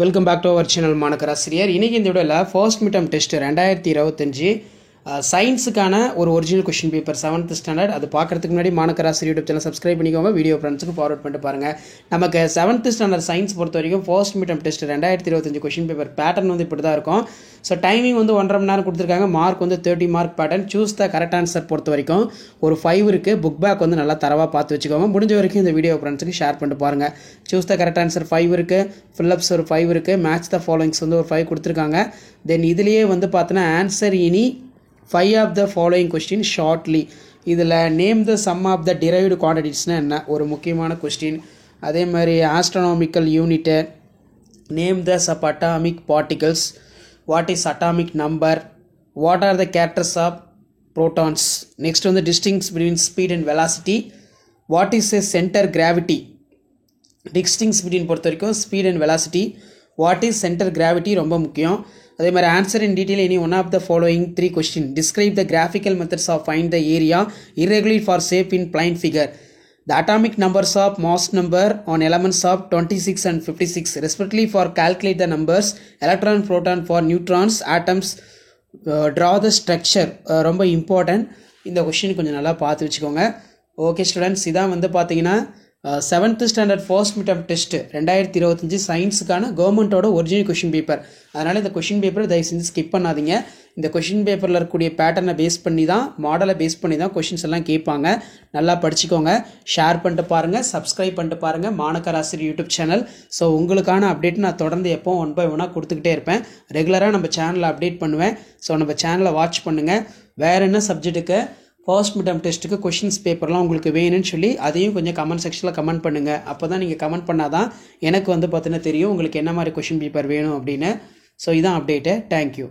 Welcome back to our channel மாணக்கராசிரியர். இன்றைக்கி இந்த வீடியோவில் ஃபர்ஸ்ட் மிட்டம் டெஸ்ட் 2025 சயின்ஸுக்கான ஒரு original question paper 7th standard. அது பார்க்குறதுக்கு முன்னாடி மாணக்கராசிரியர் யூடியூப் சேனல் சப்ஸ்கிரைப் பண்ணிக்கோங்க. வீடியோ ஃப்ரெண்ட்ஸுக்கு ஃபார்வர்ட் பண்ணிட்டு பாருங்கள். நமக்கு 7th ஸ்டாண்டர்ட் சயின்ஸ் பொறுத்த வரைக்கும் first midterm test 2025 question paper pattern வந்து இப்படி தான் இருக்கும். ஸோ டைமிங் வந்து 1.5 மணி நேரம் கொடுத்துருக்காங்க. மார்க் வந்து 30 mark pattern. Choose the correct answer பொறுத்த வரைக்கும் ஒரு 5 இருக்குது. புக் பேக் வந்து நல்லா தரவாக பார்த்து வச்சுக்கோங்க. முடிஞ்ச வரைக்கும் இந்த வீடியோ ஃப்ரெண்ட்ஸுக்கு ஷேர் பண்ணிட்டு பாருங்கள். சூஸ் த கரெக்ட் ஆன்சர் 5 இருக்குது. ஃபில்லப்ஸ் ஒரு 5 இருக்குது. மேட்ச் த ஃபாலோயிங்ஸ் வந்து ஒரு 5 கொடுத்துருக்காங்க. தென் இதுலேயே வந்து பார்த்தோன்னா ஆன்சர் இனி 5 of the following question shortly. இதில் name the some of the derived குவான்டிட்டிஸ்னால் என்ன ஒரு முக்கியமான கொஸ்டின். அதே மாதிரி astronomical unit, name the sub atomic particles, what is atomic number, what are the characters of protons. Next வந்து distinguish between speed and velocity, what is a center gravity. Distinguish between பொறுத்த வரைக்கும் speed and velocity, what is center gravity ரொம்ப முக்கியம். அதே மாதிரி answer in detail any one of the following 3 question. Describe the graphical methods of find the area irregular for shape in plane figure. The atomic numbers of mass number on elements of 26 and 56 respectively for calculate the numbers electron, proton for neutrons, atoms, draw the structure. ரொம்ப important. இந்த question கொஞ்சம் நல்லா பார்த்து வச்சுக்கோங்க. Okay students, இதான் வந்து பார்த்தீங்கன்னா 7th standard first midterm test 2025 சயின்ஸுக்கான கவர்மெண்ட்டோட ஒரிஜினல் கொஷின் பேப்பர். அதனால் இந்த கொஷின் பேப்பர் தயவு செஞ்சு ஸ்கிப் பண்ணாதீங்க. இந்த கொஷின் பேப்பரில் இருக்கக்கூடிய பேட்டர்னை பேஸ் பண்ணி தான், மாடலை பேஸ் பண்ணி தான் கொஷின்ஸ் எல்லாம் கேட்பாங்க. நல்லா படிச்சுக்கோங்க. ஷேர் பண்ணிட்டு பாருங்கள், சப்ஸ்கிரைப் பண்ணிட்டு பாருங்கள் மாணக்கராசிரியர் யூடியூப் சேனல். ஸோ உங்களுக்கான அப்டேட் நான் தொடர்ந்து எப்போ 1 by 1 கொடுத்துக்கிட்டே இருப்பேன். ரெகுலராக நம்ம சேனலில் அப்டேட் பண்ணுவேன். ஸோ நம்ம சேனலை வாட்ச் பண்ணுங்கள். வேறு என்ன சப்ஜெக்ட்டுக்கு ஃபர்ஸ்ட் மிட்டம் டெஸ்ட்டுக்கு கொஷின்ஸ் பேப்பர்லாம் உங்களுக்கு வேணும்னு சொல்லி அதையும் கொஞ்சம் கமெண்ட் செக்ஷனில் கமெண்ட் பண்ணுங்கள். அப்போ தான் நீங்கள் கமெண்ட் பண்ணால் தான் எனக்கு வந்து பார்த்தீங்கன்னா தெரியும் உங்களுக்கு என்ன மாதிரி கொஷின் பேப்பர் வேணும் அப்படின்னு. ஸோ இதான் அப்டேட்டு. தேங்க்யூ.